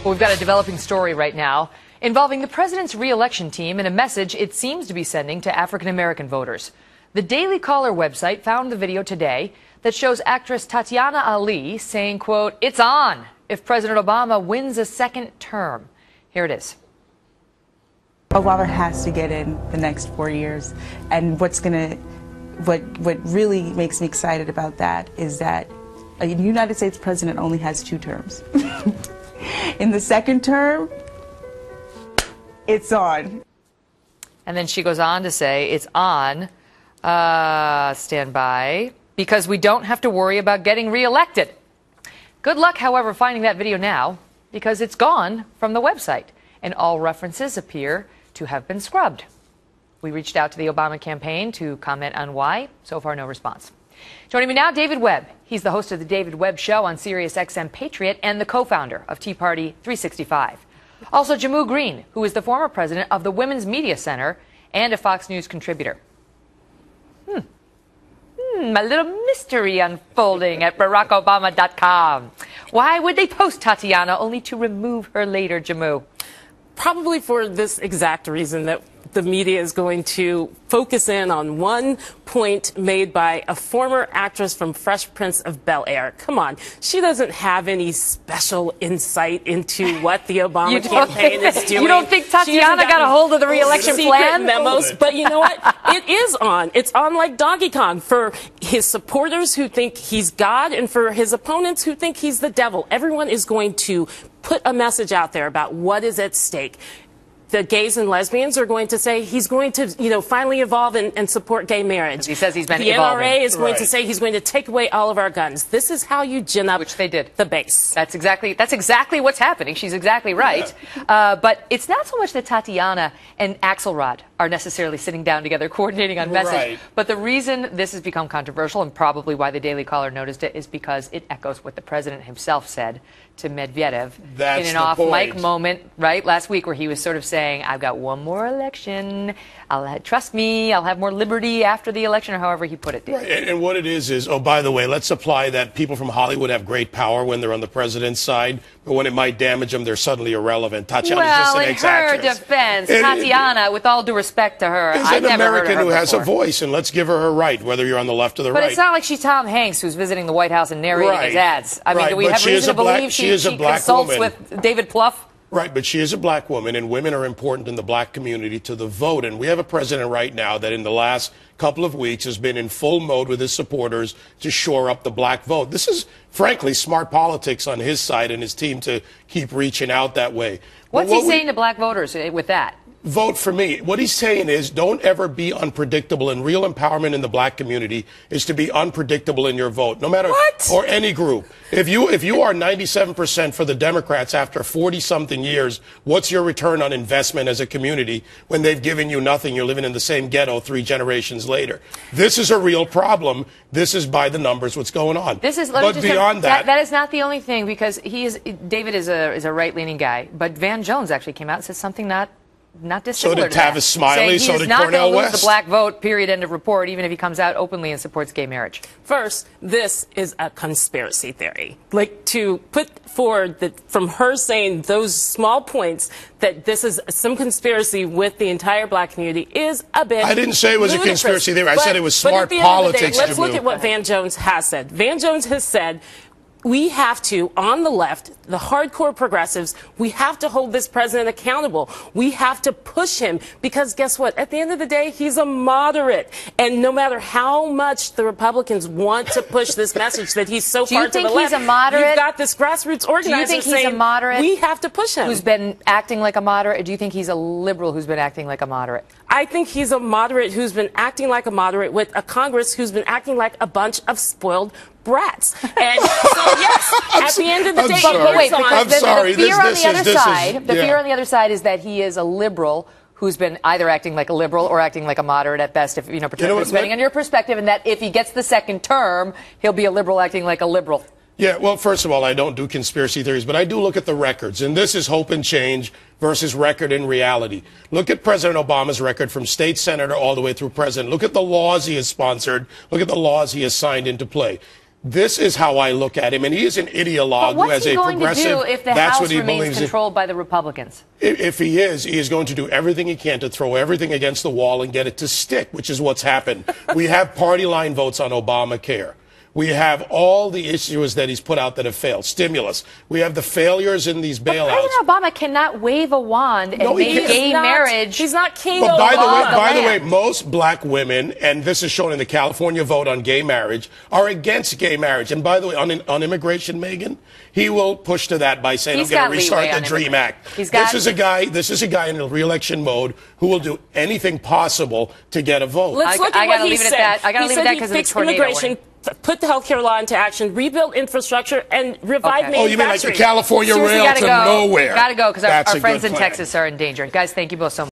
Well, we've got a developing story right now involving the president's re-election team and a message it seems to be sending to African-American voters. The Daily Caller website found the video today that shows actress Tatiana Ali saying, quote, "It's on if President Obama wins a second term." Here it is. Obama has to get in the next 4 years. And what really makes me excited about that is that a United States president only has 2 terms. In the second term, it's on. And then she goes on to say, it's on, stand by, because we don't have to worry about getting reelected. Good luck, however, finding that video now, because it's gone from the website, and all references appear to have been scrubbed. We reached out to the Obama campaign to comment on why. So far, no response. Joining me now, David Webb. He's the host of the David Webb Show on Sirius XM Patriot and the co-founder of Tea Party 365. Also, Jammu Green, who is the former president of the Women's Media Center and a Fox News contributor. A little mystery unfolding at BarackObama.com. Why would they post Tatiana only to remove her later, Jammu? Probably for this exact reason, that the media is going to focus in on one point made by a former actress from Fresh Prince of Bel-Air. Come on, she doesn't have any special insight into what the Obama campaign is doing. You don't think Tatiana got a hold of the re-election plan? Memos, but you know what? It is on. It's on like Donkey Kong for his supporters who think he's God and for his opponents who think he's the devil. Everyone is going to put a message out there about what is at stake. The gays and lesbians are going to say he's going to, finally evolve and support gay marriage. He says he's been evolving. The NRA is going to say he's going to take away all of our guns. This is how you gin up which they did. The base. That's exactly what's happening. She's exactly right. Yeah. But it's not so much that Tatiana and Axelrod are necessarily sitting down together coordinating on message. Right. But the reason this has become controversial, and probably why the Daily Caller noticed it, is because it echoes what the president himself said to Medvedev in an off-mic moment, right, last week, where he was sort of saying, I've got one more election, trust me, I'll have more liberty after the election, or however he put it. Right. And what it is, oh, by the way, let's apply that people from Hollywood have great power when they're on the president's side, but when it might damage them, they're suddenly irrelevant. Tatiana's just an ex-actress. In her defense, Tatiana, with all due respect to her, is an American who has a voice, and let's give her her right, whether you're on the left or the right. But it's not like she's Tom Hanks, who's visiting the White House and narrating his ads. I mean, do we have reason to believe she consults with David Plouffe? Right, but she is a black woman, and women are important in the black community to the vote. And we have a president right now that in the last couple of weeks has been in full mode with his supporters to shore up the black vote. This is, frankly, smart politics on his side and his team to keep reaching out that way. What's he saying to black voters with that? Vote for me. What he's saying is don't ever be unpredictable, and real empowerment in the black community is to be unpredictable in your vote, no matter or any group. If you are 97% for the Democrats after 40-something years, what's your return on investment as a community when they've given you nothing? You're living in the same ghetto 3 generations later. This is a real problem. This is by the numbers what's going on. But beyond that is not the only thing, because David is a right-leaning guy, but Van Jones actually came out and said something not dissimilar. So did Tavis Smiley, so did Cornel West. He's not going to lose the black vote, period, end of report, even if he comes out openly and supports gay marriage. First, this is a conspiracy theory. Like, to put forward that from her saying those small points that this is some conspiracy with the entire black community is a bit I didn't say it was ludicrous. A conspiracy theory. I said it was smart politics. politics. Let's look at what Van Jones has said. Van Jones has said, we have to, on the left, the hardcore progressives, we have to hold this president accountable. We have to push him because guess what? At the end of the day, he's a moderate. And no matter how much the Republicans want to push this message that he's so far to the left, do you think he's a moderate? You've got this grassroots organizer do you think saying, he's a moderate we have to push him. Who's been acting like a moderate? Or do you think he's a liberal who's been acting like a moderate? I think he's a moderate who's been acting like a moderate with a Congress who's been acting like a bunch of spoiled brats. And so, yes, at the end of the day, but wait, because the fear on the other side, the fear on the other side is that he is a liberal who's been either acting like a liberal or acting like a moderate at best, if depending on your perspective, and that if he gets the second term, he'll be a liberal acting like a liberal. Yeah, well, first of all, I don't do conspiracy theories, but I do look at the records, and this is hope and change versus record and reality. Look at President Obama's record from state senator all the way through president. Look at the laws he has sponsored. Look at the laws he has signed into play. This is how I look at him, and he is an ideologue But who has what's he a going to progressive. do if the that's House what he remains believes controlled by the Republicans? If he is going to do everything he can to throw everything against the wall and get it to stick, which is what's happened. We have party line votes on Obamacare. We have all the issues that he's put out that have failed. Stimulus. We have the failures in these bailouts. President Obama cannot wave a wand and make gay marriage. He's not King But Obama. by the way, most black women, and this is shown in the California vote on gay marriage, are against gay marriage. And by the way, on immigration, Megan, he will push to that by saying, He's I'm going to got restart leeway the on DREAM Act. immigrant. This is a guy in a re-election mode who will do anything possible to get a vote. Let's look I at what gotta he leave it at said. that. I gotta He leave it at said that 'cause of he the fixed tornado immigration, put the health care law into action, rebuild infrastructure, and revive Okay. Oh, you mean like the manufacturing. California Seriously, rail gotta to go. nowhere? Gotta go because That's our a friends good in plan. Texas are in danger. Guys, thank you both so much.